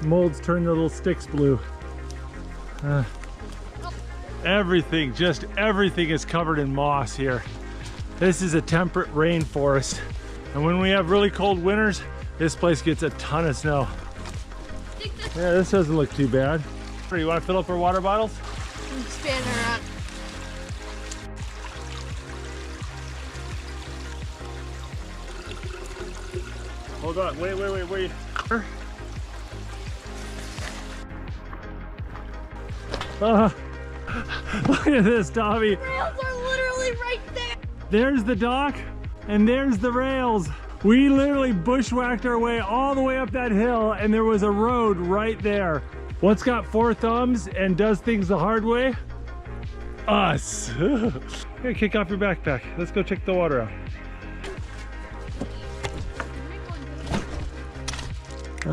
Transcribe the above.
Molds turn the little sticks blue. Everything, just everything is covered in moss here. This is a temperate rainforest. And when we have really cold winters, this place gets a ton of snow. Yeah, this doesn't look too bad. You want to fill up our water bottles? Spin around. Hold on, wait. Look at this, Tommy. The rails are literally right there. There's the dock and there's the rails. We literally bushwhacked our way all the way up that hill and there was a road right there. What's got four thumbs and does things the hard way? Us. Here, kick off your backpack. Let's go check the water out.